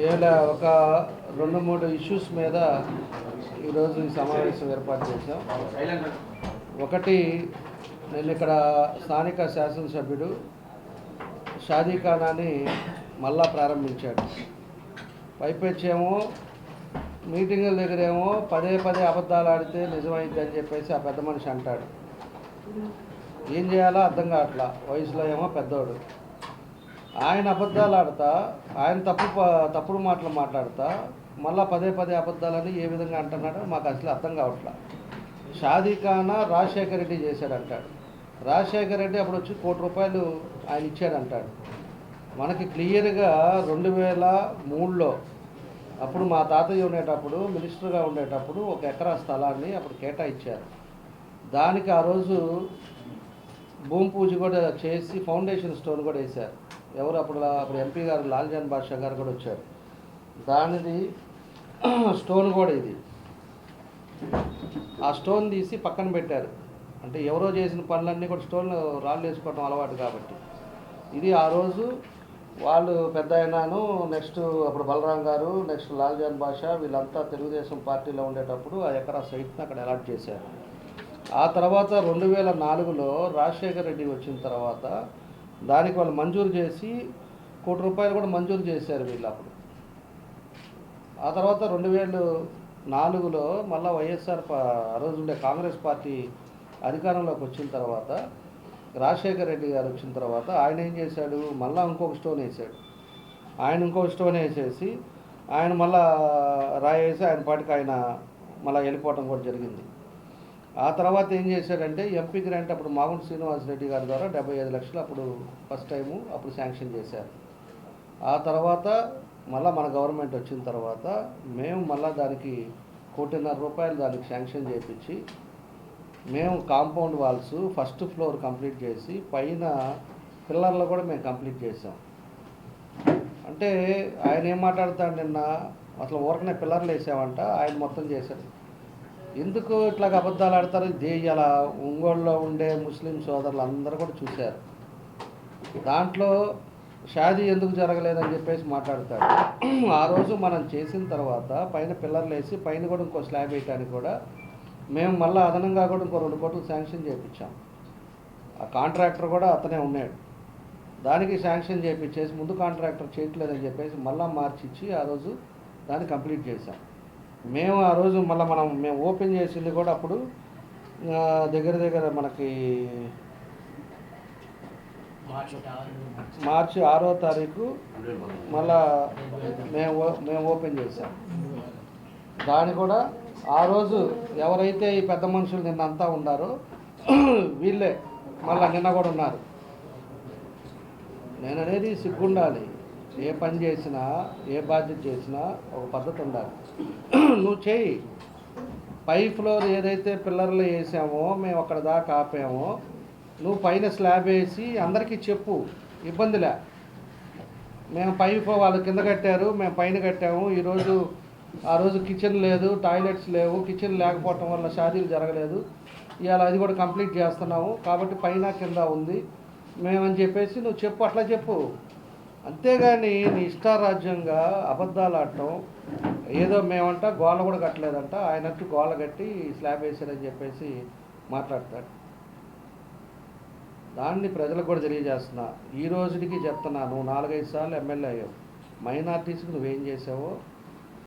ఇలా ఒక 2-3 ఇష్యూస్ మీద ఈరోజు ఈ సమావేశం ఏర్పాటు చేశాం. ఒకటి, నేను ఇక్కడ స్థానిక శాసనసభ్యుడు షాదీఖానాని మళ్ళా ప్రారంభించాడు. పైపెచ్చేమో మీటింగుల దగ్గరేమో పదే అబద్ధాలు ఆడితే నిజమైంది అని చెప్పేసి ఆ పెద్ద మనిషి అంటాడు. ఏం చేయాలో అర్థం కావట్లా. వయసులో ఏమో పెద్దోడు, ఆయన అబద్ధాలు ఆడతా, ఆయన తప్పుడు మాటలు మాట్లాడతా మళ్ళీ పదే అబద్ధాలని ఏ విధంగా అంటున్నాడో మాకు అసలు అర్థం కావట్లా. షాదీఖానా రాజశేఖర రెడ్డి చేశాడంటాడు. రాజశేఖర రెడ్డి అప్పుడు వచ్చి ₹1 కోటి ఆయన ఇచ్చాడంటాడు. మనకి క్లియర్గా 2003లో అప్పుడు మా తాతయ్య ఉండేటప్పుడు, మినిస్టర్గా ఉండేటప్పుడు 1 ఎకరా స్థలాన్ని అప్పుడు కేటాయించారు. దానికి ఆ రోజు భూమి పూజ కూడా చేసి ఫౌండేషన్ స్టోన్ కూడా వేశారు. ఎవరు అప్పుడు ఎంపీ గారు లాల్జాన్ బాషా గారు కూడా వచ్చారు. దానిది స్టోన్ కూడా ఇది. ఆ స్టోన్ తీసి పక్కన పెట్టారు. అంటే ఎవరో చేసిన పనులన్నీ కూడా స్టోన్లో రాళ్ళు వేసుకోవడం అలవాటు కాబట్టి ఇది ఆ రోజు వాళ్ళు పెద్ద అయినాను, నెక్స్ట్ అప్పుడు బలరాం గారు, నెక్స్ట్ లాల్జాన్ బాషా వీళ్ళంతా తెలుగుదేశం పార్టీలో ఉండేటప్పుడు ఆ ఎకరా సైట్ని అక్కడ అలాట్ చేశారు. ఆ తర్వాత 2004లో రాజశేఖర రెడ్డి వచ్చిన తర్వాత దానికి వాళ్ళు మంజూరు చేసి ₹1 కోటి కూడా మంజూరు చేశారు వీళ్ళు అప్పుడు. ఆ తర్వాత 2004లో మళ్ళీ వైఎస్ఆర్ ఆ రోజు ఉండే కాంగ్రెస్ పార్టీ అధికారంలోకి వచ్చిన తర్వాత రాజశేఖర రెడ్డి గారు వచ్చిన తర్వాత ఆయన ఏం చేశాడు, మళ్ళీ ఇంకొక స్టోన్ వేసాడు. ఆయన ఇంకొక స్టోన్ వేసేసి ఆయన మళ్ళా రాయేసి ఆయన పాటికి ఆయన మళ్ళీ వెళ్ళిపోవటం కూడా జరిగింది. ఆ తర్వాత ఏం చేశాడంటే ఎంపీ గ్రాంట్ అప్పుడు మాగుంట శ్రీనివాసరెడ్డి గారి ద్వారా 75 లక్షలు అప్పుడు ఫస్ట్ టైము అప్పుడు శాంక్షన్ చేశారు. ఆ తర్వాత మళ్ళీ మన గవర్నమెంట్ వచ్చిన తర్వాత మేము మళ్ళీ దానికి ₹1.5 కోటి దానికి శాంక్షన్ చేయించి మేము compound walls first floor complete చేసి పైన పిల్లర్లు కూడా మేము కంప్లీట్ చేసాం. అంటే ఆయన ఏం మాట్లాడతాడు, నిన్న అసలు ఊరకనే పిల్లర్లు వేసామంట, ఆయన మొత్తం చేశాడు. ఎందుకు ఇట్లాగ అబద్ధాలు ఆడతారు? ఇలా ఒంగోలులో ఉండే ముస్లిం సోదరులు అందరూ కూడా చూశారు. దాంట్లో షాదీ ఎందుకు జరగలేదని చెప్పేసి మాట్లాడతాడు. ఆ రోజు మనం చేసిన తర్వాత పైన పిల్లర్లు వేసి పైన కూడా ఇంకో స్లాబ్ వేయడానికి కూడా మేము మళ్ళీ అదనంగా కూడా ఇంకో ₹2 కోట్లు శాంక్షన్ చేయించాం. ఆ కాంట్రాక్టర్ కూడా అతనే ఉన్నాడు. దానికి శాంక్షన్ చేయించేసి ముందు కాంట్రాక్టర్ చేయట్లేదని చెప్పేసి మళ్ళీ మార్చిచ్చి ఆ రోజు దాన్ని కంప్లీట్ చేశాం. మేము ఆ రోజు మళ్ళీ మేము ఓపెన్ చేసింది కూడా అప్పుడు దగ్గర మనకి మార్చి 6వ తారీఖు మళ్ళా మేము ఓపెన్ చేసాం. దాని కూడా ఆ రోజు ఎవరైతే ఈ పెద్ద మనుషులు నిన్నంతా ఉన్నారో వీళ్ళే మళ్ళీ నిన్న కూడా ఉన్నారు. నేను అనేది సిగ్గుండాలి. ఏ పని చేసినా, ఏ బాధ్యత చేసినా ఒక పద్ధతి ఉండాలి. నువ్వు చేయి. పై ఫ్లోర్ ఏదైతే పిల్లర్లు వేసామో మేము అక్కడ దాకా ఆపామో నువ్వు పైన స్లాబ్ వేసి అందరికీ చెప్పు, ఇబ్బందిలే. మేము వాళ్ళు కింద కట్టారు, మేము పైన కట్టాము. ఆ రోజు కిచెన్ లేదు, టాయిలెట్స్ లేవు. కిచెన్ లేకపోవటం వల్ల షాదీలు జరగలేదు. ఇవాళ అది కూడా కంప్లీట్ చేస్తున్నాము కాబట్టి పైన కింద ఉంది మేమని చెప్పేసి నువ్వు చెప్పు, అట్లా చెప్పు. అంతేగాని నీ ఇష్టారాజ్యంగా అబద్ధాలు ఆడటం, ఏదో మేమంట గోళ్ళ కూడా కట్టలేదంట, ఆయనట్టు గోళ్ళ కట్టి స్లాబ్ వేసారని చెప్పేసి మాట్లాడతాడు. దాన్ని ప్రజలకు కూడా తెలియజేస్తున్నా. ఈ రోజుకి చెప్తున్నా, నువ్వు 4-5 సార్లు ఎమ్మెల్యే అయ్యావు. మైనార్టీస్కి నువ్వేం చేసావో